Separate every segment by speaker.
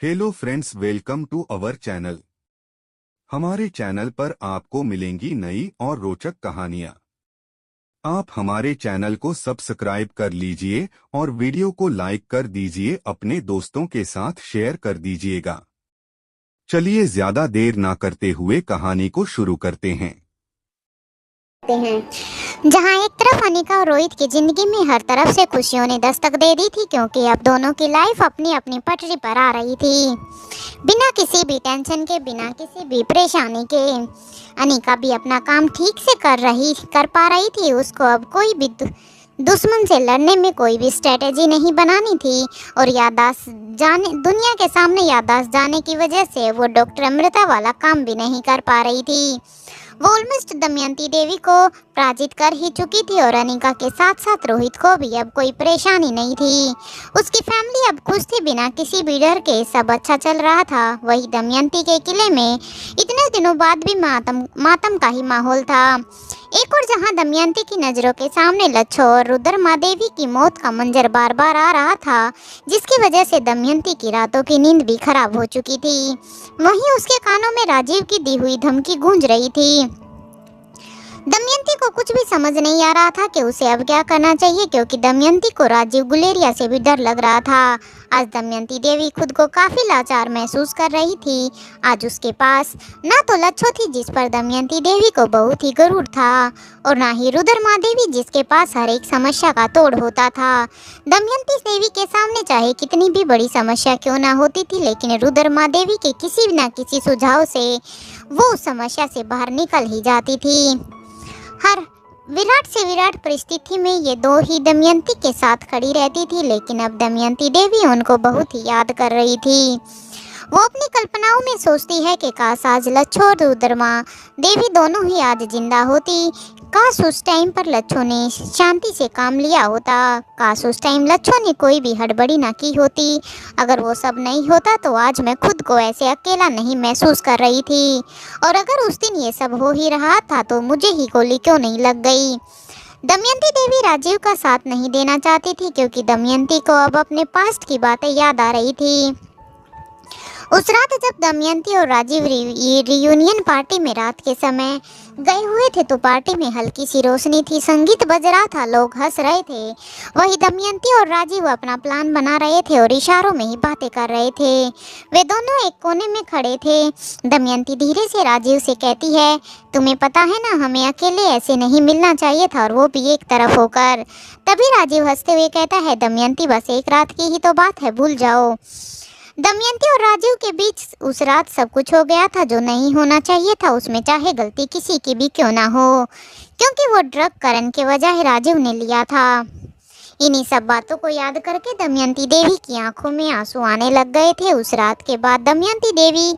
Speaker 1: Hello friends, welcome to our channel. हमारे channel पर आपको मिलेंगी नई और रोचक कहानियाँ। आप हमारे चैनल को सब्सक्राइब कर लीजिए और वीडियो को लाइक कर दीजिए, अपने दोस्तों के साथ शेयर कर दीजिएगा। चलिए ज्यादा देर ना करते हुए कहानी को शुरू करते हैं।
Speaker 2: जहां एक तरफ अनिका और रोहित की जिंदगी में हर तरफ से खुशियों ने दस्तक दे दी थी, क्योंकि अब दोनों की लाइफ अपनी अपनी पटरी पर आ रही थी, बिना किसी भी टेंशन के, बिना किसी भी परेशानी के। अनिका भी अपना काम ठीक से कर पा रही थी। उसको अब कोई भी दुश्मन से लड़ने में कोई भी स्ट्रेटेजी नहीं बनानी थी, और याददाश्त जाने दुनिया के सामने याददाश्त जाने की वजह से वो डॉक्टर अमृता वाला काम भी नहीं कर पा रही थी। वो ऑलमोस्ट दमयंती देवी को पराजित कर ही चुकी थी, और अनिका के साथ साथ रोहित को भी अब कोई परेशानी नहीं थी। उसकी फैमिली अब खुश थी, बिना किसी भी डर के सब अच्छा चल रहा था। वही दमयंती के किले में इतने दिनों बाद भी मातम का ही माहौल था। एक और जहां दमयंती की नज़रों के सामने लच्छो और रुद्रमा देवी की मौत का मंजर बार बार आ रहा था, जिसकी वजह से दमयंती की रातों की नींद भी खराब हो चुकी थी। वहीं उसके कानों में राजीव की दी हुई धमकी गूंज रही थी। दमयंती को कुछ भी समझ नहीं आ रहा था कि उसे अब क्या करना चाहिए, क्योंकि दमयंती को राजीव गुलेरिया से भी डर लग रहा था। आज दमयंती देवी खुद को काफी लाचार महसूस कर रही थी। आज उसके पास ना तो लच्छो थी, जिस पर दमयंती देवी को बहुत ही गरूर था, और ना ही रुद्रमा देवी, जिसके पास हर एक समस्या का तोड़ होता था। दमयंती देवी के सामने चाहे कितनी भी बड़ी समस्या क्यों ना होती थी, लेकिन रुद्रमा देवी के किसी न किसी सुझाव से वो उस समस्या से बाहर निकल ही जाती थी। हर विराट से विराट परिस्थिति में ये दो ही दमयंती के साथ खड़ी रहती थी, लेकिन अब दमयंती देवी उनको बहुत ही याद कर रही थी। वो अपनी कल्पनाओं में सोचती है कि काश आज लच्छो और रुद्रमा देवी दोनों ही आज जिंदा होती। काश उस टाइम पर लच्छो ने शांति से काम लिया होता। काश उस टाइम लच्छो ने कोई भी हड़बड़ी ना की होती। अगर वो सब नहीं होता तो आज मैं खुद को ऐसे अकेला नहीं महसूस कर रही थी, और अगर उस दिन ये सब हो ही रहा था तो मुझे ही गोली क्यों नहीं लग गई। दमयंती देवी राजीव का साथ नहीं देना चाहती थी, क्योंकि दमयंती को अब अपने पास्ट की बातें याद आ रही थी। उस रात जब दमयंती और राजीव रियूनियन पार्टी में रात के समय गए हुए थे, तो पार्टी में हल्की सी रोशनी थी, संगीत बज रहा था, लोग हंस रहे थे। वही दमयंती और राजीव अपना प्लान बना रहे थे और इशारों में ही बातें कर रहे थे। वे दोनों एक कोने में खड़े थे। दमयंती धीरे से राजीव से कहती है, तुम्हें पता है ना, हमें अकेले ऐसे नहीं मिलना चाहिए था, और वो भी एक तरफ होकर। तभी राजीव हंसते हुए कहता है, दमयंती बस एक रात की ही तो बात है, भूल जाओ। दमयंती और राजीव के बीच उस रात सब कुछ हो गया था जो नहीं होना चाहिए था, उसमें चाहे गलती किसी की भी क्यों ना हो, क्योंकि वो ड्रग करण के वजह राजीव ने लिया था। इन्हीं सब बातों को याद करके दमयंती देवी की आंखों में आंसू आने लग गए थे। उस रात के बाद दमयंती देवी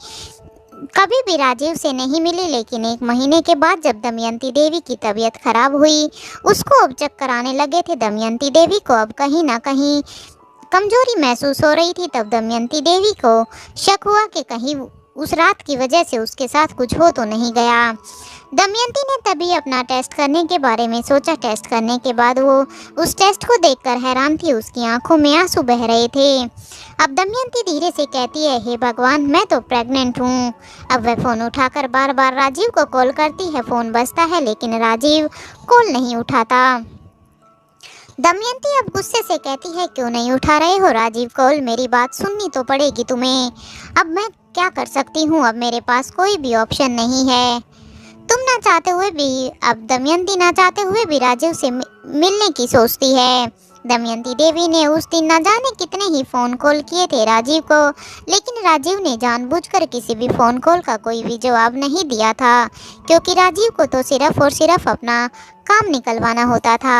Speaker 2: कभी भी राजीव से नहीं मिली, लेकिन एक महीने के बाद जब दमयंती देवी की तबीयत खराब हुई, उसको अब चक्कर आने लगे थे, दमयंती देवी को अब कहीं ना कहीं कमजोरी महसूस हो रही थी, तब दमयंती देवी को शक हुआ कि कहीं उस रात की वजह से उसके साथ कुछ हो तो नहीं गया। दमयंती ने तभी अपना टेस्ट करने के बारे में सोचा। टेस्ट करने के बाद वो उस टेस्ट को देखकर हैरान थी, उसकी आंखों में आंसू बह रहे थे। अब दमयंती धीरे से कहती है, हे भगवान, मैं तो प्रेग्नेंट हूँ। अब वह फ़ोन उठाकर बार बार राजीव को कॉल करती है। फ़ोन बजता है, लेकिन राजीव कॉल नहीं उठाता। दमयंती अब गुस्से से कहती है, क्यों नहीं उठा रहे हो राजीव कॉल, मेरी बात सुननी तो पड़ेगी तुम्हें। अब मैं क्या कर सकती हूँ, अब मेरे पास कोई भी ऑप्शन नहीं है। तुम ना चाहते हुए भी, अब दमयंती ना चाहते हुए भी राजीव से मिलने की सोचती है। दमयंती देवी ने उस दिन न जाने कितने ही फ़ोन कॉल किए थे राजीव को, लेकिन राजीव ने जानबूझकर किसी भी फ़ोन कॉल का कोई भी जवाब नहीं दिया था, क्योंकि राजीव को तो सिर्फ और सिर्फ अपना काम निकलवाना होता था।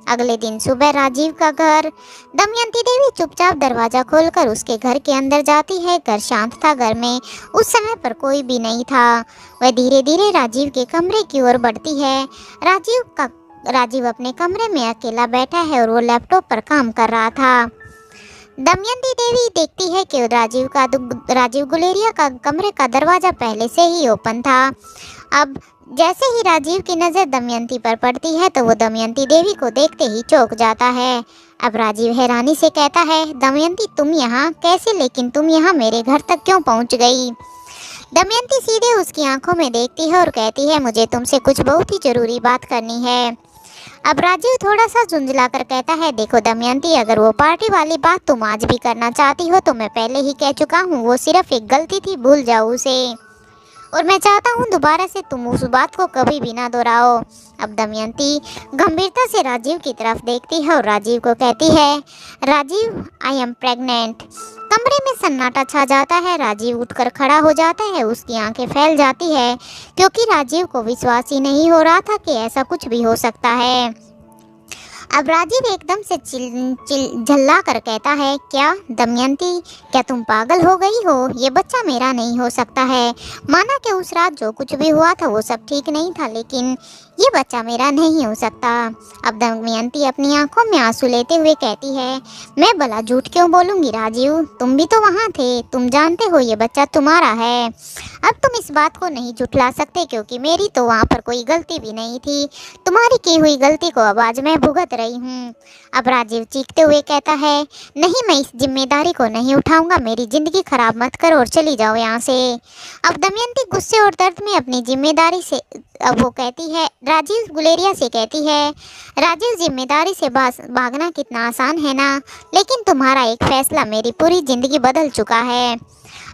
Speaker 2: अगले दिन सुबह राजीव का घर, दमयंती देवी चुपचाप दरवाजा खोलकर उसके घर के अंदर जाती है। घर शांत था, घर में उस समय पर कोई भी नहीं था। वह धीरे धीरे राजीव के कमरे की ओर बढ़ती है। राजीव अपने कमरे में अकेला बैठा है और वो लैपटॉप पर काम कर रहा था। दमयंती देवी देखती है कि राजीव गुलेरिया का कमरे का दरवाजा पहले से ही ओपन था। अब जैसे ही राजीव की नज़र दमयंती पर पड़ती है तो वो दमयंती देवी को देखते ही चौंक जाता है। अब राजीव हैरानी से कहता है, दमयंती तुम यहाँ कैसे, लेकिन तुम यहाँ मेरे घर तक क्यों पहुँच गई? दमयंती सीधे उसकी आंखों में देखती है और कहती है, मुझे तुमसे कुछ बहुत ही जरूरी बात करनी है। अब राजीव थोड़ा सा झुंझला कर कहता है, देखो दमयंती, अगर वो पार्टी वाली बात तुम आज भी करना चाहती हो तो मैं पहले ही कह चुका हूँ, वो सिर्फ एक गलती थी, भूल जाओ उसे। और मैं चाहता हूँ दोबारा से तुम उस बात को कभी भी ना दोहराओ। अब दमयंती गंभीरता से राजीव की तरफ देखती है और राजीव को कहती है, राजीव आई एम प्रेग्नेंट। कमरे में सन्नाटा छा जाता है। राजीव उठकर खड़ा हो जाता है, उसकी आंखें फैल जाती है क्योंकि राजीव को विश्वास ही नहीं हो रहा था कि ऐसा कुछ भी हो सकता है। अब राजीव एकदम से झल्ला कर कहता है, क्या दमयंती, क्या तुम पागल हो गई हो? ये बच्चा मेरा नहीं हो सकता है। माना कि उस रात जो कुछ भी हुआ था वो सब ठीक नहीं था, लेकिन ये बच्चा मेरा नहीं हो सकता। अब दमयंती अपनी आंखों में आंसू लेते हुए कहती है, मैं भला झूठ क्यों बोलूँगी राजीव, तुम भी तो वहाँ थे, तुम जानते हो ये बच्चा तुम्हारा है। अब तुम इस बात को नहीं झुठला सकते क्योंकि मेरी तो वहाँ पर कोई गलती भी नहीं थी। तुम्हारी की हुई गलती को अब आज मैं भुगत रही हूँ। अब राजीव चीखते हुए कहता है, नहीं, मैं इस जिम्मेदारी को नहीं उठाऊंगा, मेरी जिंदगी खराब मत करो और चली जाओ यहाँ से। अब दमयंती गुस्से और दर्द में अपनी जिम्मेदारी से अब वो कहती है, राजीव गुलेरिया से कहती है, राजीव जिम्मेदारी से भागना कितना आसान है ना, लेकिन तुम्हारा एक फैसला मेरी पूरी जिंदगी बदल चुका है।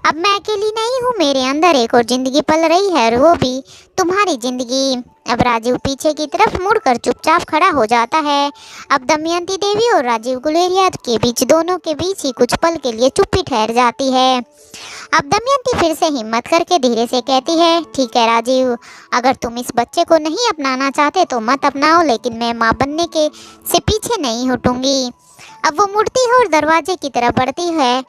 Speaker 2: अब मैं अकेली नहीं हूँ, मेरे अंदर एक और जिंदगी पल रही है और वो भी तुम्हारी जिंदगी। अब राजीव पीछे की तरफ मुड़कर चुपचाप खड़ा हो जाता है। अब दमयंती देवी और राजीव गुलेरिया के बीच, दोनों के बीच ही कुछ पल के लिए चुप्पी ठहर जाती है। अब दमयंती फिर से हिम्मत करके धीरे से कहती है, ठीक है राजीव, अगर तुम इस बच्चे को नहीं अपनाना चाहते तो मत अपनाओ, लेकिन मैं माँ बनने के से पीछे नहीं हटूंगी। अब वो मुड़ती है और दरवाजे की तरफ बढ़ती है।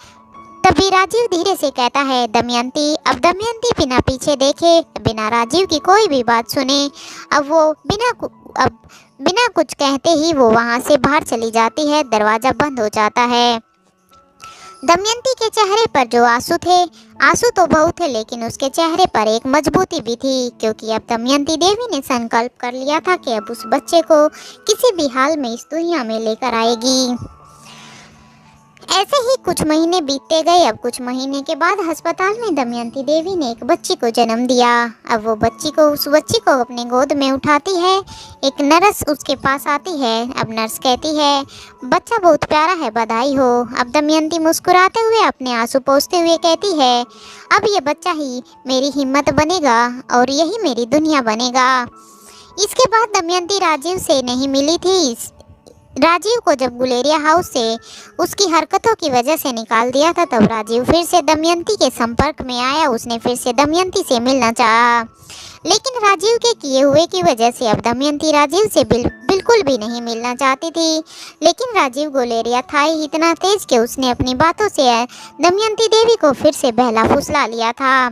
Speaker 2: तभी राजीव धीरे से कहता है, दमयंती। अब दमयंती बिना पीछे देखे, बिना राजीव की कोई भी बात सुने, अब बिना कुछ कहते ही वो वहाँ से बाहर चली जाती है। दरवाज़ा बंद हो जाता है। दमयंती के चेहरे पर जो आंसू थे, आंसू तो बहुत थे, लेकिन उसके चेहरे पर एक मजबूती भी थी, क्योंकि अब दमयंती देवी ने संकल्प कर लिया था कि अब उस बच्चे को किसी भी हाल में इस दुनिया में लेकर आएगी। ऐसे ही कुछ महीने बीतते गए। अब कुछ महीने के बाद अस्पताल में दमयंती देवी ने एक बच्ची को जन्म दिया। अब वो उस बच्ची को अपने गोद में उठाती है। एक नर्स उसके पास आती है। अब नर्स कहती है, बच्चा बहुत प्यारा है, बधाई हो। अब दमयंती मुस्कुराते हुए अपने आंसू पोंछते हुए कहती है, अब ये बच्चा ही मेरी हिम्मत बनेगा और यही मेरी दुनिया बनेगा। इसके बाद दमयंती राजीव से नहीं मिली थी। राजीव को जब गुलेरिया हाउस से उसकी हरकतों की वजह से निकाल दिया था, तब राजीव फिर से दमयंती के संपर्क में आया। उसने फिर से दमयंती से मिलना चाहा, लेकिन राजीव के किए हुए की वजह से अब दमयंती राजीव से बिल्कुल भी नहीं मिलना चाहती थी। लेकिन राजीव गुलेरिया था ही इतना तेज कि उसने अपनी बातों से दमयंती देवी को फिर से बहला फुसला लिया था।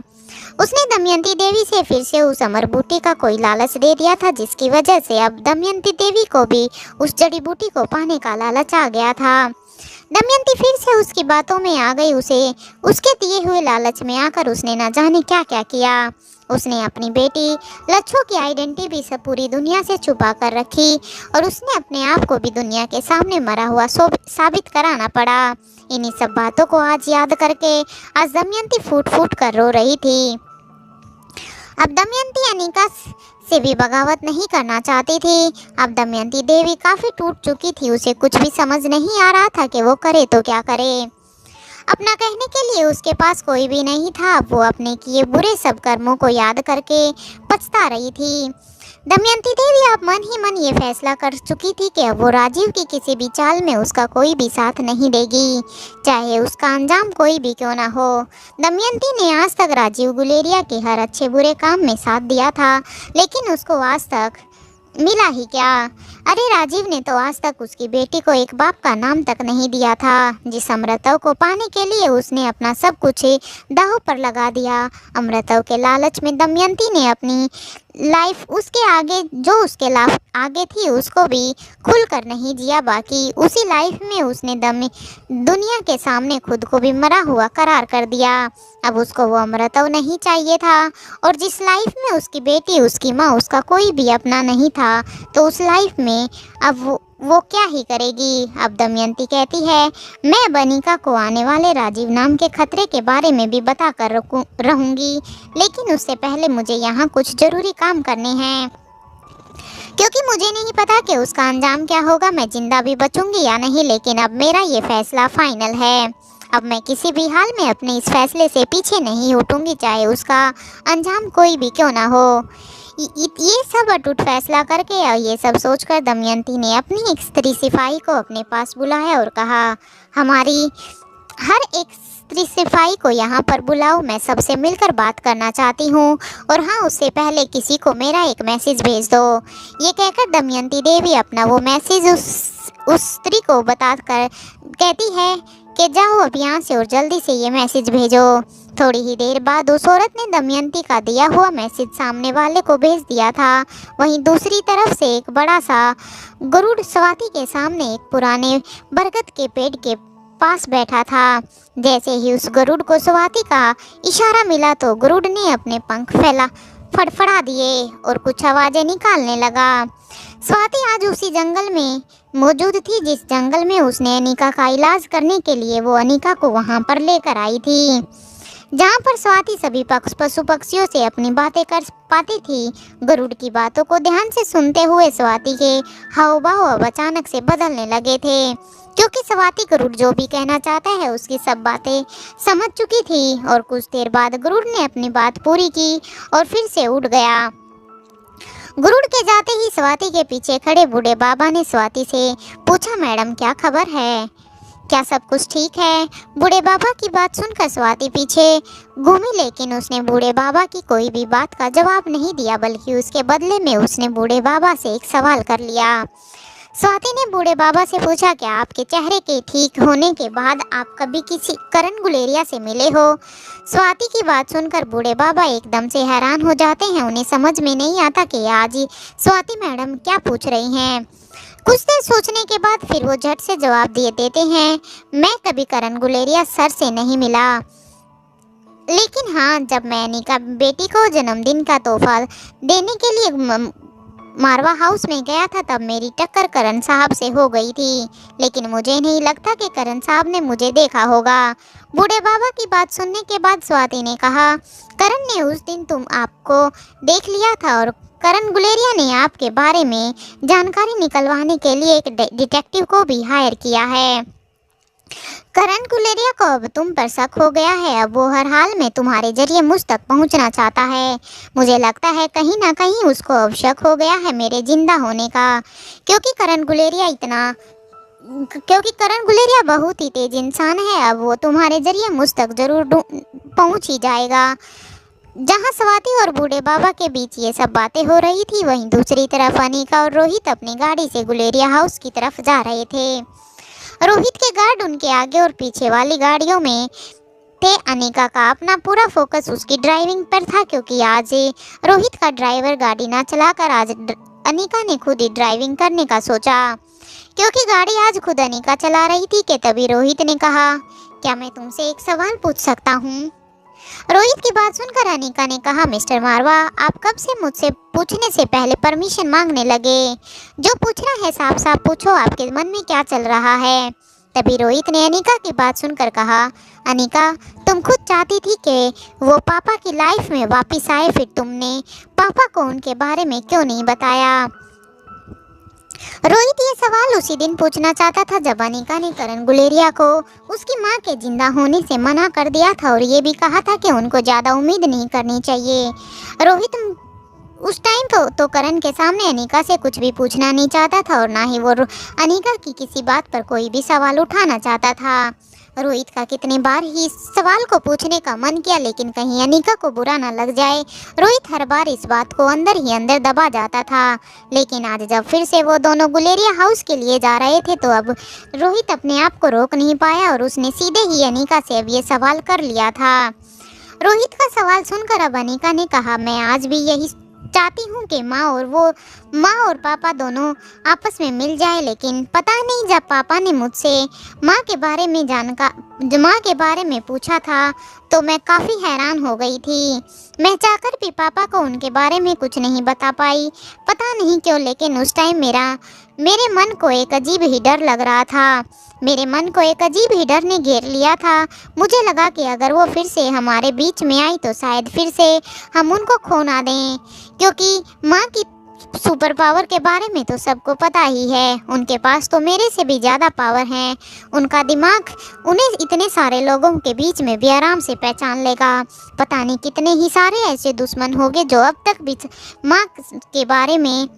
Speaker 2: उसने दमयंती देवी से फिर से उस अमर बूटी का कोई लालच दे दिया था, जिसकी वजह से अब दमयंती देवी को भी उस जड़ी बूटी को पाने का लालच आ गया था। दमयंती फिर से उसकी बातों में आ गई। उसके दिए हुए लालच में आकर उसने न जाने क्या क्या किया। उसने अपनी बेटी लच्छो की आइडेंटिटी सब पूरी दुनिया से छुपा कर रखी और उसने अपने आप को भी दुनिया के सामने मरा हुआ साबित कराना पड़ा। इन्हीं सब बातों को आज याद करके आज दमयंती फूट फूट कर रो रही थी। अब दमयंती अनिका से भी बगावत नहीं करना चाहती थी। अब दमयंती देवी काफ़ी टूट चुकी थी। उसे कुछ भी समझ नहीं आ रहा था कि वो करे तो क्या करे। अपना कहने के लिए उसके पास कोई भी नहीं था। अब वो अपने किए बुरे सब कर्मों को याद करके पछता रही थी। दमयंती देवी अब मन ही मन ये फैसला कर चुकी थी कि अब वो राजीव की किसी भी चाल में उसका कोई भी साथ नहीं देगी, चाहे उसका अंजाम कोई भी क्यों ना हो। दमयंती ने आज तक राजीव गुलेरिया के हर अच्छे बुरे काम में साथ दिया था, लेकिन उसको आज तक मिला ही क्या। अरे राजीव ने तो आज तक उसकी बेटी को एक बाप का नाम तक नहीं दिया था। जिस अमृतव को पाने के लिए उसने अपना सब कुछ दांव पर लगा दिया। अमृतव के लालच में दमयंती ने अपनी लाइफ उसके आगे थी उसको भी खुलकर नहीं जिया। बाकी उसी लाइफ में उसने दुनिया के सामने खुद को भी मरा हुआ करार कर दिया। अब उसको वो अमृतव नहीं चाहिए था, और जिस लाइफ में उसकी बेटी, उसकी माँ, उसका कोई भी अपना नहीं था, तो उस लाइफ में में अब वो क्या ही करेगी। अब दमयंती कहती है, मैं अब अनिका को आने वाले राजीव नाम के खतरे के बारे में भी बता कर रहूंगी, लेकिन उससे पहले मुझे यहाँ कुछ जरूरी काम करने हैं, क्योंकि मुझे नहीं पता कि उसका अंजाम क्या होगा, मैं जिंदा भी बचूंगी या नहीं। लेकिन अब मेरा ये फैसला फाइनल है। अब मैं किसी भी हाल में अपने इस फैसले से पीछे नहीं हटूंगी, चाहे उसका अंजाम कोई भी क्यों ना हो। ये सब अटूट फैसला करके और ये सब सोचकर दमयंती ने अपनी एक स्त्री सिपाही को अपने पास बुलाया और कहा, हमारी हर एक स्त्री सिपाही को यहाँ पर बुलाओ, मैं सबसे मिलकर बात करना चाहती हूँ, और हाँ, उससे पहले किसी को मेरा एक मैसेज भेज दो। ये कहकर दमयंती देवी अपना वो मैसेज उस स्त्री को बताकर कहती है कि जाओ अब यहाँ से और जल्दी से ये मैसेज भेजो। थोड़ी ही देर बाद उस औरत ने दमयंती का दिया हुआ मैसेज सामने वाले को भेज दिया था। वहीं दूसरी तरफ से एक बड़ा सा गरुड़ स्वाति के सामने एक पुराने बरगद के पेड़ के पास बैठा था। जैसे ही उस गरुड़ को स्वाति का इशारा मिला तो गरुड़ ने अपने पंख फड़फड़ा दिए और कुछ आवाजें निकालने लगा। स्वाति आज उसी जंगल में मौजूद थी जिस जंगल में उसने अनिका का इलाज करने के लिए वो अनिका को वहां पर लेकर आई थी, जहां पर स्वाति सभी पशु पक्षियों से अपनी बातें कर पाती थी। गरुड़ की बातों को ध्यान से सुनते हुए स्वाति के हाव भाव अब अचानक से बदलने लगे थे, क्योंकि स्वाति गरुड़ जो भी कहना चाहता है उसकी सब बातें समझ चुकी थी। और कुछ देर बाद गरुड़ ने अपनी बात पूरी की और फिर से उड़ गया। गरुड़ के जाते ही स्वाति के पीछे खड़े बूढ़े बाबा ने स्वाति से पूछा, मैडम क्या खबर है, क्या सब कुछ ठीक है? बूढ़े बाबा की बात सुनकर स्वाति पीछे घूमी, लेकिन उसने बूढ़े बाबा की कोई भी बात का जवाब नहीं दिया, बल्कि उसके बदले में उसने बूढ़े बाबा से एक सवाल कर लिया। स्वाति ने बूढ़े बाबा से पूछा, क्या आपके चेहरे के ठीक होने के बाद आप कभी किसी करण गुलेरिया से मिले हो? स्वाति की बात सुनकर बूढ़े बाबा एकदम से हैरान हो जाते हैं। उन्हें समझ में नहीं आता कि आज स्वाति मैडम क्या पूछ रही हैं। कुछ देर सोचने के बाद फिर वो झट से जवाब दिए देते हैं, मैं कभी करण गुलेरिया सर से नहीं मिला, लेकिन हाँ, जब मैं अनिका बेटी को जन्मदिन का तोहफा देने के लिए मारवा हाउस में गया था तब मेरी टक्कर करण साहब से हो गई थी, लेकिन मुझे नहीं लगता कि करण साहब ने मुझे देखा होगा। बूढ़े बाबा की बात सुनने के बाद स्वाति ने कहा, करण ने उस दिन तुम आपको देख लिया था और करण गुलेरिया ने आपके बारे में जानकारी निकलवाने के लिए एक डिटेक्टिव को भी हायर किया है। करण गुलेरिया को अब तुम पर शक हो गया है, अब वो हर हाल में तुम्हारे जरिए मुझ तक पहुंचना चाहता है। मुझे लगता है कहीं ना कहीं उसको अब शक हो गया है मेरे जिंदा होने का, क्योंकि करण गुलेरिया बहुत ही तेज इंसान है। अब वो तुम्हारे जरिए मुझ तक जरूर पहुंच ही जाएगा। जहां स्वाति और बूढ़े बाबा के बीच ये सब बातें हो रही थी, वहीं दूसरी तरफ अनिका और रोहित अपनी गाड़ी से गुलेरिया हाउस की तरफ जा रहे थे। रोहित के गार्ड उनके आगे और पीछे वाली गाड़ियों में थे। अनिका का अपना पूरा फोकस उसकी ड्राइविंग पर था, क्योंकि आज रोहित का ड्राइवर गाड़ी ना चलाकर आज अनिका ने खुद ही ड्राइविंग करने का सोचा, क्योंकि गाड़ी आज खुद अनिका चला रही थी कि तभी रोहित ने कहा, क्या मैं तुमसे एक सवाल पूछ सकता हूँ? रोहित की बात सुनकर अनिका ने कहा, मिस्टर मारवा, आप कब से मुझसे पूछने से पहले परमिशन मांगने लगे? जो पूछना है साफ साफ पूछो, आपके मन में क्या चल रहा है? तभी रोहित ने अनिका की बात सुनकर कहा, अनिका, तुम खुद चाहती थी कि वो पापा की लाइफ में वापस आए, फिर तुमने पापा को उनके बारे में क्यों नहीं बताया? रोहित ये सवाल उसी दिन पूछना चाहता था जब अनिका ने करण गुलेरिया को उसकी मां के जिंदा होने से मना कर दिया था और ये भी कहा था कि उनको ज़्यादा उम्मीद नहीं करनी चाहिए। रोहित उस टाइम तो करण के सामने अनिका से कुछ भी पूछना नहीं चाहता था और ना ही वो अनिका की किसी बात पर कोई भी सवाल उठाना चाहता था। रोहित का कितने बार ही इस सवाल को पूछने का मन किया, लेकिन कहीं अनिका को बुरा ना लग जाए, रोहित हर बार इस बात को अंदर ही अंदर दबा जाता था। लेकिन आज जब फिर से वो दोनों गुलेरिया हाउस के लिए जा रहे थे तो अब रोहित अपने आप को रोक नहीं पाया और उसने सीधे ही अनिका से अब ये सवाल कर लिया था। रोहित का सवाल सुनकर अब अनिका ने कहा, मैं आज भी यही चाहती हूँ कि माँ और पापा दोनों आपस में मिल जाए, लेकिन पता नहीं जब पापा ने मुझसे माँ के बारे में पूछा था तो मैं काफ़ी हैरान हो गई थी। मैं चाहकर भी पापा को उनके बारे में कुछ नहीं बता पाई। पता नहीं क्यों, लेकिन उस टाइम मेरे मन को एक अजीब ही डर लग रहा था। मेरे मन को एक अजीब ही डर ने घेर लिया था। मुझे लगा कि अगर वो फिर से हमारे बीच में आई तो शायद फिर से हम उनको खो ना दें, क्योंकि माँ की सुपर पावर के बारे में तो सबको पता ही है। उनके पास तो मेरे से भी ज़्यादा पावर है। उनका दिमाग उन्हें इतने सारे लोगों के बीच में भी आराम से पहचान लेगा। पता नहीं कितने ही सारे ऐसे दुश्मन होंगे जो अब तक भी माँ के बारे में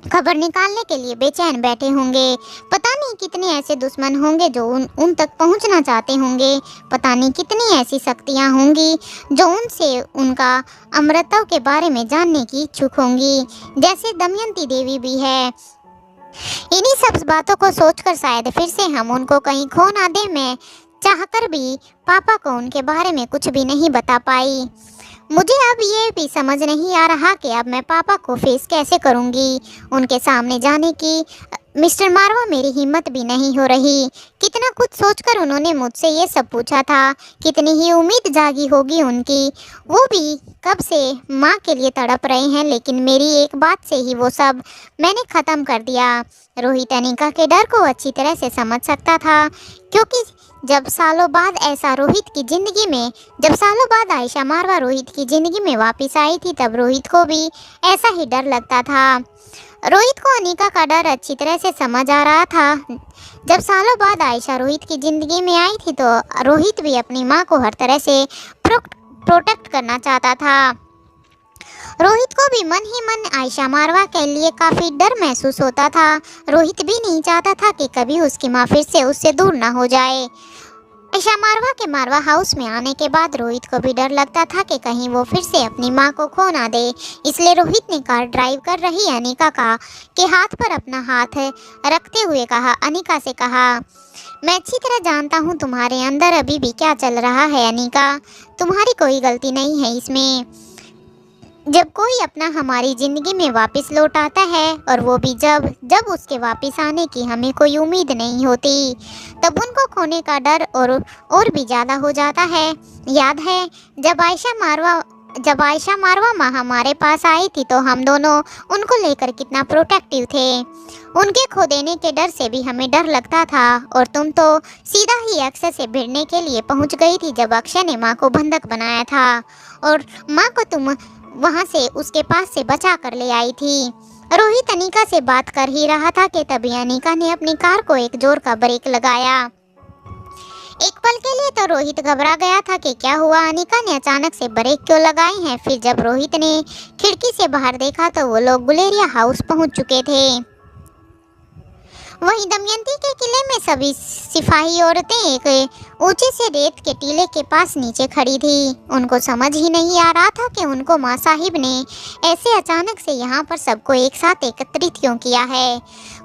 Speaker 2: खबर निकालने के लिए बेचैन बैठे होंगे। पता नहीं कितने ऐसे दुश्मन होंगे जो उन तक पहुंचना चाहते होंगे। पता नहीं कितनी ऐसी शक्तियां होंगी जो उनसे उनका अमृतत्व के बारे में जानने की इच्छुक होंगी, जैसे दमयंती देवी भी है। इन्हीं सब बातों को सोचकर शायद फिर से हम उनको कहीं खो ना दें। मैं चाहकर भी पापा को उनके बारे में कुछ भी नहीं बता पाई। मुझे अब ये भी समझ नहीं आ रहा कि अब मैं पापा को फेस कैसे करूँगी। उनके सामने जाने की मिस्टर मारवा मेरी हिम्मत भी नहीं हो रही। कितना कुछ सोचकर उन्होंने मुझसे ये सब पूछा था। कितनी ही उम्मीद जागी होगी उनकी। वो भी कब से माँ के लिए तड़प रहे हैं, लेकिन मेरी एक बात से ही वो सब मैंने ख़त्म कर दिया। रोहित अनिका के डर को अच्छी तरह से समझ सकता था, क्योंकि जब सालों बाद आयशा मारवा रोहित की ज़िंदगी में वापस आई थी, तब रोहित को भी ऐसा ही डर लगता था। रोहित को अनिका का डर अच्छी तरह से समझ आ रहा था। जब सालों बाद आयशा रोहित की ज़िंदगी में आई थी तो रोहित भी अपनी माँ को हर तरह से प्रोटेक्ट करना चाहता था। रोहित को भी मन ही मन आयशा मारवा के लिए काफ़ी डर महसूस होता था। रोहित भी नहीं चाहता था कि कभी उसकी माँ फिर से उससे दूर ना हो जाए। आयशा मारवा के मारवा हाउस में आने के बाद रोहित को भी डर लगता था कि कहीं वो फिर से अपनी माँ को खो ना दे। इसलिए रोहित ने कार ड्राइव कर रही अनिका के हाथ पर अपना हाथ रखते हुए अनिका से कहा, मैं अच्छी तरह जानता हूँ तुम्हारे अंदर अभी भी क्या चल रहा है अनिका। तुम्हारी कोई गलती नहीं है इसमें। जब कोई अपना हमारी ज़िंदगी में वापस लौट आता है, और वो भी जब उसके वापस आने की हमें कोई उम्मीद नहीं होती, तब उनको खोने का डर और भी ज़्यादा हो जाता है। याद है जब आयशा मारवा माँ हमारे पास आई थी तो हम दोनों उनको लेकर कितना प्रोटेक्टिव थे। उनके खो देने के डर से भी हमें डर लगता था, और तुम तो सीधा ही अक्षय से भिड़ने के लिए पहुंच गई थी जब अक्षय ने माँ को बंधक बनाया था, और माँ को तुम वहाँ से उसके पास से बचा कर ले आई थी। रोहित अनिका से बात कर ही रहा था कि तभी अनिका ने अपनी कार को एक जोर का ब्रेक लगाया। एक पल के लिए तो रोहित घबरा गया था कि क्या हुआ, अनिका ने अचानक से ब्रेक क्यों लगाए हैं। फिर जब रोहित ने खिड़की से बाहर देखा तो वो लोग गुलेरिया हाउस पहुंच चुके थे। वहीं दमयंती के किले में सभी सिपाही औरतें एक ऊंचे से रेत के टीले के पास नीचे खड़ी थी। उनको समझ ही नहीं आ रहा था कि उनको माँ साहिब ने ऐसे अचानक से यहाँ पर सबको एक साथ एकत्रित क्यों किया है।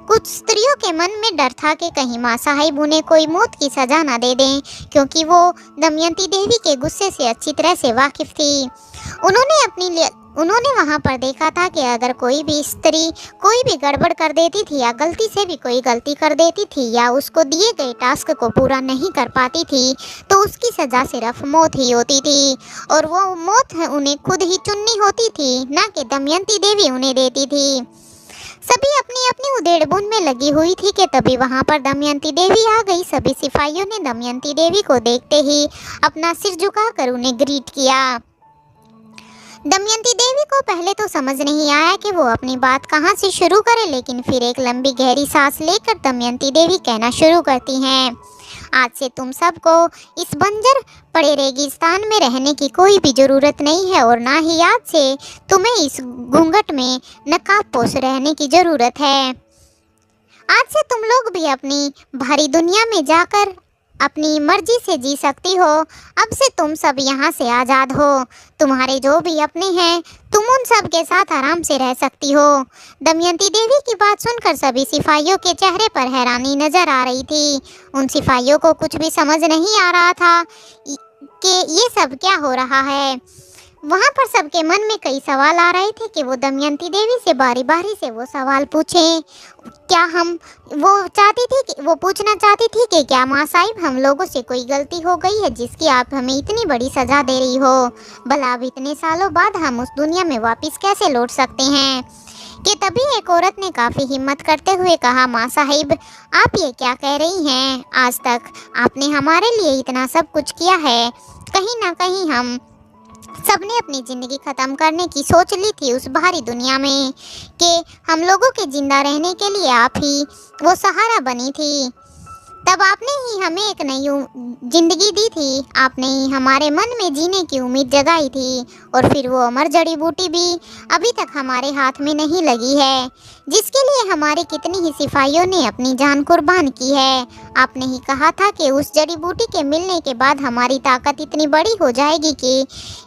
Speaker 2: कुछ स्त्रियों के मन में डर था कि कहीं माँ साहिब उन्हें कोई मौत की सजा न दे दें, क्योंकि वो दमयंती देवी के गुस्से से अच्छी तरह से वाकिफ थी। उन्होंने वहाँ पर देखा था कि अगर कोई भी स्त्री कोई भी गड़बड़ कर देती थी, या गलती से भी कोई गलती कर देती थी, या उसको दिए गए टास्क को पूरा नहीं कर पाती थी, तो उसकी सज़ा सिर्फ मौत ही होती थी, और वो मौत उन्हें खुद ही चुननी होती थी, ना कि दमयंती देवी उन्हें देती थी। सभी अपनी अपनी उधेड़-बुन में लगी हुई थी कि तभी वहाँ पर दमयंती देवी आ गई। सभी सिपाहियों ने दमयंती देवी को देखते ही अपना सिर झुकाकर उन्हें ग्रीट किया। दमयंती देवी को पहले तो समझ नहीं आया कि वो अपनी बात कहाँ से शुरू करे, लेकिन फिर एक लंबी गहरी सांस लेकर दमयंती देवी कहना शुरू करती हैं, आज से तुम सबको इस बंजर पड़े रेगिस्तान में रहने की कोई भी ज़रूरत नहीं है, और ना ही आज से तुम्हें इस घूंघट में नकाबपोश रहने की ज़रूरत है। आज से तुम लोग भी अपनी भारी दुनिया में जाकर अपनी मर्जी से जी सकती हो। अब से तुम सब यहाँ से आज़ाद हो। तुम्हारे जो भी अपने हैं तुम उन सब के साथ आराम से रह सकती हो। दमयंती देवी की बात सुनकर सभी सिपाहियों के चेहरे पर हैरानी नजर आ रही थी। उन सिपाहियों को कुछ भी समझ नहीं आ रहा था कि ये सब क्या हो रहा है। वहां पर सबके मन में कई सवाल आ रहे थे कि वो दमयंती देवी से बारी बारी से वो सवाल पूछें। क्या हम वो पूछना चाहती थी कि क्या माँ साहिब हम लोगों से कोई गलती हो गई है जिसकी आप हमें इतनी बड़ी सजा दे रही हो। भला अब इतने सालों बाद हम उस दुनिया में वापस कैसे लौट सकते हैं। कि तभी एक औरत ने काफ़ी हिम्मत करते हुए कहा, माँ साहिब आप ये क्या कह रही हैं। आज तक आपने हमारे लिए इतना सब कुछ किया है। कहीं ना कहीं हम सबने अपनी ज़िंदगी ख़त्म करने की सोच ली थी उस बाहरी दुनिया में कि हम लोगों के ज़िंदा रहने के लिए आप ही वो सहारा बनी थी। तब आपने ही हमें एक नई जिंदगी दी थी। आपने ही हमारे मन में जीने की उम्मीद जगाई थी। और फिर वो अमर जड़ी बूटी भी अभी तक हमारे हाथ में नहीं लगी है, जिसके लिए हमारे कितनी ही सिपाहियों ने अपनी जान कुर्बान की है। आपने ही कहा था कि उस जड़ी बूटी के मिलने के बाद हमारी ताकत इतनी बड़ी हो जाएगी कि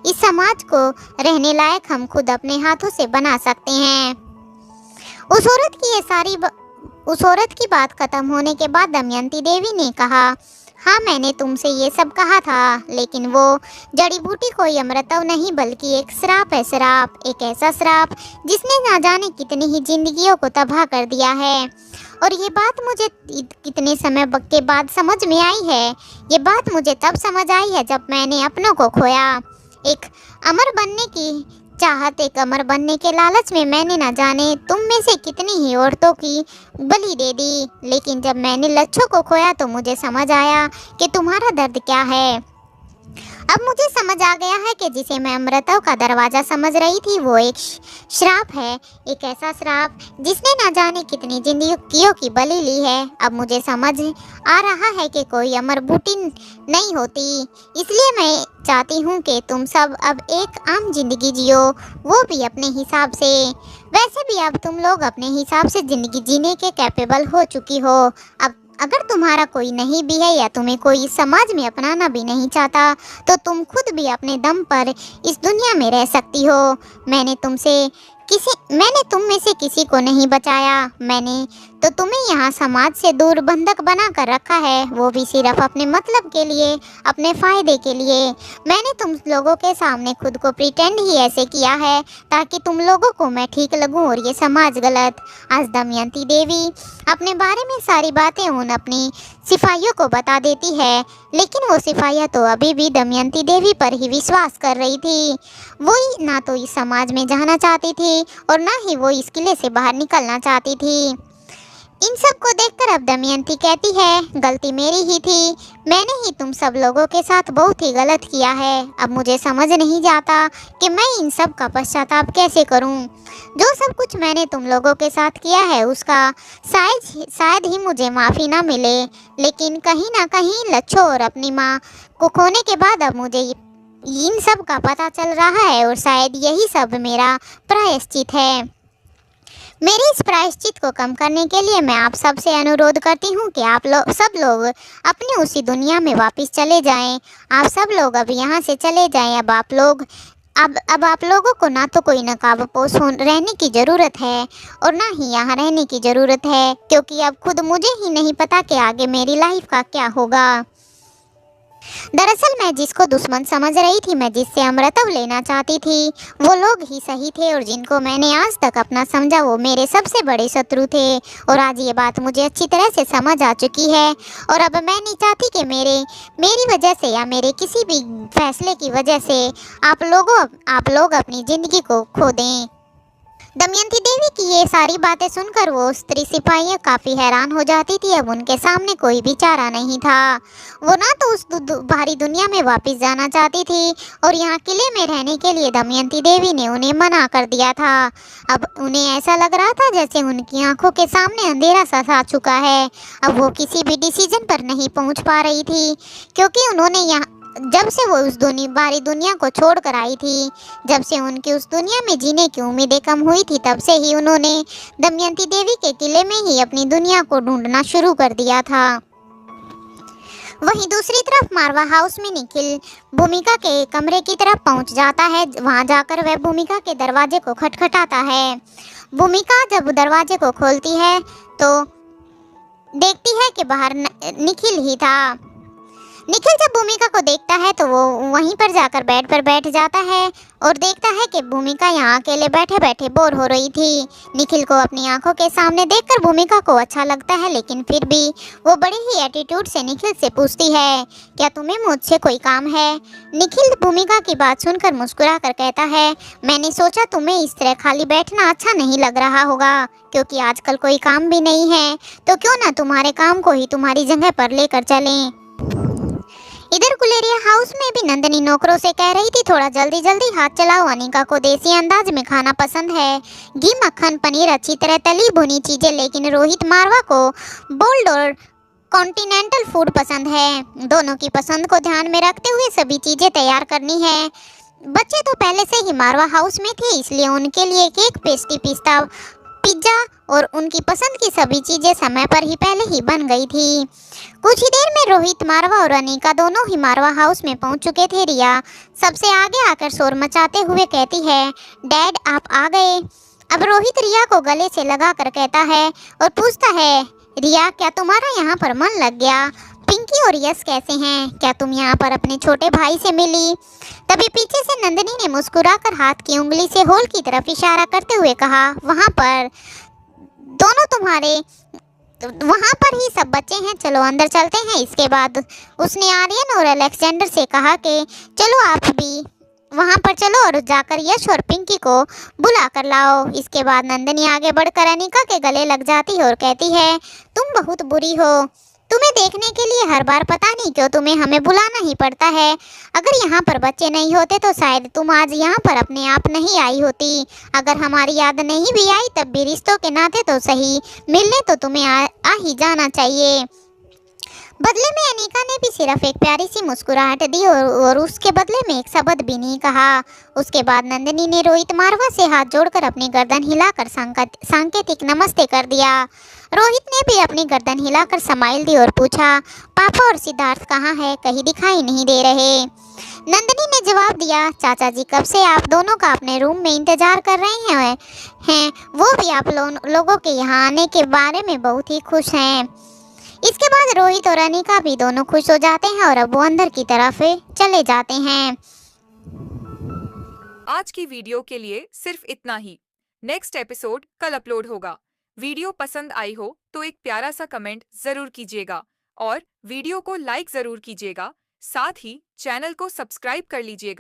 Speaker 2: इस समाज को रहने लायक हम खुद अपने हाथों से बना सकते हैं। उस औरत की बात खत्म होने के बाद दमयंती देवी ने कहा, हाँ मैंने तुमसे ये सब कहा था, लेकिन वो जड़ी बूटी कोई अमृतव नहीं बल्कि एक श्राप है। श्राप, एक ऐसा श्राप जिसने ना जाने कितनी ही जिंदगियों को तबाह कर दिया है। और ये बात मुझे कितने समय के बाद समझ में आई है। ये बात मुझे तब समझ आई है जब मैंने अपनों को खोया। एक अमर बनने की चाहत, एक अमर बनने के लालच में मैंने न जाने तुम में से कितनी ही औरतों की बलि दे दी। लेकिन जब मैंने लच्छों को खोया तो मुझे समझ आया कि तुम्हारा दर्द क्या है। अब मुझे समझ आ गया है कि जिसे मैं अमृतों का दरवाज़ा समझ रही थी वो एक श्राप है। एक ऐसा श्राप जिसने न जाने कितनी जिंदगियों की बलि ली है। अब मुझे समझ आ रहा है कि कोई अमर बूटी नहीं होती। इसलिए मैं चाहती हूँ कि तुम सब अब एक आम जिंदगी जियो, वो भी अपने हिसाब से। वैसे भी अब तुम लोग अपने हिसाब से ज़िंदगी जीने के कैपेबल हो चुकी हो। अब अगर तुम्हारा कोई नहीं भी है या तुम्हें कोई समाज में अपनाना भी नहीं चाहता तो तुम खुद भी अपने दम पर इस दुनिया में रह सकती हो। मैंने तुम में से किसी को नहीं बचाया। मैंने तो तुम्हें यहाँ समाज से दूर बंधक बना कर रखा है, वो भी सिर्फ अपने मतलब के लिए, अपने फ़ायदे के लिए। मैंने तुम लोगों के सामने खुद को प्रिटेंड ही ऐसे किया है ताकि तुम लोगों को मैं ठीक लगूं और ये समाज गलत। आज दमयंती देवी अपने बारे में सारी बातें उन अपनी सिपाहियों को बता देती है, लेकिन वो सिपाहियाँ तो अभी भी दमयंती देवी पर ही विश्वास कर रही थी। वो ही ना तो इस समाज में जाना चाहती थी और ना ही वो इस किले से बाहर निकलना चाहती थी। इन सब को देखकर अब दमयंती कहती है, गलती मेरी ही थी। मैंने ही तुम सब लोगों के साथ बहुत ही गलत किया है। अब मुझे समझ नहीं जाता कि मैं इन सब का पश्चाताप कैसे करूं। जो सब कुछ मैंने तुम लोगों के साथ किया है उसका शायद ही मुझे माफ़ी ना मिले, लेकिन कहीं ना कहीं लच्छो और अपनी माँ को खोने के बाद अब मुझे इन सब का पता चल रहा है और शायद यही सब मेरा प्रायश्चित है। मेरे इस प्रायश्चित को कम करने के लिए मैं आप सब से अनुरोध करती हूँ कि आप सब लोग अपनी उसी दुनिया में वापस चले जाएं। आप सब लोग अब यहाँ से चले जाएं। अब आप लोगों को ना तो कोई नकाबपोश रहने की ज़रूरत है और ना ही यहाँ रहने की ज़रूरत है, क्योंकि अब खुद मुझे ही नहीं पता कि आगे मेरी लाइफ का क्या होगा। दरअसल मैं जिसको दुश्मन समझ रही थी, मैं जिससे अमृतव लेना चाहती थी, वो लोग ही सही थे और जिनको मैंने आज तक अपना समझा वो मेरे सबसे बड़े शत्रु थे। और आज ये बात मुझे अच्छी तरह से समझ आ चुकी है और अब मैं नहीं चाहती कि मेरी वजह से या मेरे किसी भी फैसले की वजह से आप लोग अपनी ज़िंदगी को खो दें। दमयंती देवी की ये सारी बातें सुनकर वो स्त्री सिपाही काफ़ी हैरान हो जाती थी। अब उनके सामने कोई भी चारा नहीं था। वो ना तो उस बाहरी दुनिया में वापस जाना चाहती थी और यहाँ किले में रहने के लिए दमयंती देवी ने उन्हें मना कर दिया था। अब उन्हें ऐसा लग रहा था जैसे उनकी आंखों के सामने अंधेरा सा छा चुका है। अब वो किसी भी डिसीजन पर नहीं पहुँच पा रही थी, क्योंकि उन्होंने जब से वो उस बाहरी दुनिया को छोड़ कर आई थी, जब से उनकी उस दुनिया में जीने की उम्मीदें कम हुई थी, तब से ही उन्होंने दमयंती देवी के किले में ही अपनी दुनिया को ढूंढना शुरू कर दिया था। वहीं दूसरी तरफ मारवा हाउस में निखिल भूमिका के कमरे की तरफ पहुंच जाता है। वहां जाकर वह भूमिका के दरवाजे को खटखटाता है। भूमिका जब दरवाजे को खोलती है तो देखती है कि बाहर निखिल ही था। निखिल जब भूमिका को देखता है तो वो वहीं पर जाकर बेड पर बैठ जाता है और देखता है कि भूमिका यहाँ अकेले बैठे बैठे बोर हो रही थी। निखिल को अपनी आंखों के सामने देखकर भूमिका को अच्छा लगता है, लेकिन फिर भी वो बड़े ही एटीट्यूड से निखिल से पूछती है, क्या तुम्हें मुझसे कोई काम है? निखिल भूमिका की बात सुनकर मुस्कुरा कर कहता है, मैंने सोचा तुम्हें इस तरह खाली बैठना अच्छा नहीं लग रहा होगा, क्योंकि आजकल कोई काम भी नहीं है, तो क्यों ना तुम्हारे काम को ही तुम्हारी जगह पर लेकर चलें। इधर गुलेरिया हाउस में भी नंदनी नौकरों से कह रही थी, थोड़ा जल्दी जल्दी हाथ चलाओ, अनिका को देसी अंदाज में खाना पसंद है, घी मक्खन पनीर अच्छी तरह तली भुनी चीजें, लेकिन रोहित मारवा को बोल्ड और कॉन्टिनेंटल फूड पसंद है। दोनों की पसंद को ध्यान में रखते हुए सभी चीजें तैयार करनी है। बच्चे तो पहले से ही मारवा हाउस में थे, इसलिए उनके लिए केक, पेस्ट्री, पिस्ता, पिज्जा और उनकी पसंद की सभी चीजें समय पर ही पहले ही बन गई थी। कुछ ही देर में रोहित, मारवा और अनीका दोनों ही मारवा हाउस में पहुंच चुके थे। रिया सबसे आगे आकर शोर मचाते हुए कहती है, डैड आप आ गए। अब रोहित रिया को गले से लगा कर कहता है और पूछता है, रिया क्या तुम्हारा यहाँ पर मन लग गया? पिंकी और यश कैसे हैं? क्या तुम यहाँ पर अपने छोटे भाई से मिली? तभी पीछे से नंदिनी ने मुस्कुराकर हाथ की उंगली से हॉल की तरफ इशारा करते हुए कहा, वहाँ पर दोनों तुम्हारे वहाँ पर ही सब बच्चे हैं, चलो अंदर चलते हैं। इसके बाद उसने आर्यन और अलेक्जेंडर से कहा कि चलो आप भी वहाँ पर चलो और जाकर यश और पिंकी को बुला कर लाओ। इसके बाद नंदिनी आगे बढ़कर अनिका के गले लग जाती है और कहती है, तुम बहुत बुरी हो, तुम्हें देखने के लिए हर बार पता नहीं क्यों तुम्हें हमें बुलाना ही पड़ता है। अगर यहाँ पर बच्चे नहीं होते तो शायद तुम आज यहाँ पर अपने आप नहीं आई होती। अगर हमारी याद नहीं भी आई तब भी रिश्तों के नाते तो सही, मिलने तो तुम्हें आ ही जाना चाहिए। बदले में अनीका ने भी सिर्फ एक प्यारी सी मुस्कुराहट दी और उसके बदले में एक शब्द भी नहीं कहा। उसके बाद नंदिनी ने रोहित मारवा से हाथ जोड़कर अपनी गर्दन हिलाकर सांकेतिक नमस्ते कर दिया। रोहित ने भी अपनी गर्दन हिलाकर स्माइल दी और पूछा, पापा और सिद्धार्थ कहाँ है? कहीं दिखाई नहीं दे रहे। नंदिनी ने जवाब दिया, चाचा जी कब से आप दोनों का अपने रूम में इंतजार कर रहे हैं वो भी आप लोगों के यहाँ आने के बारे में बहुत ही खुश हैं। इसके बाद रोहित और अनीका भी दोनों खुश हो जाते हैं और अब वो अंदर की तरफ चले जाते हैं।
Speaker 3: आज की वीडियो के लिए सिर्फ इतना ही। नेक्स्ट एपिसोड कल अपलोड होगा। वीडियो पसंद आई हो तो एक प्यारा सा कमेंट जरूर कीजिएगा और वीडियो को लाइक जरूर कीजिएगा। साथ ही चैनल को सब्सक्राइब कर लीजिएगा।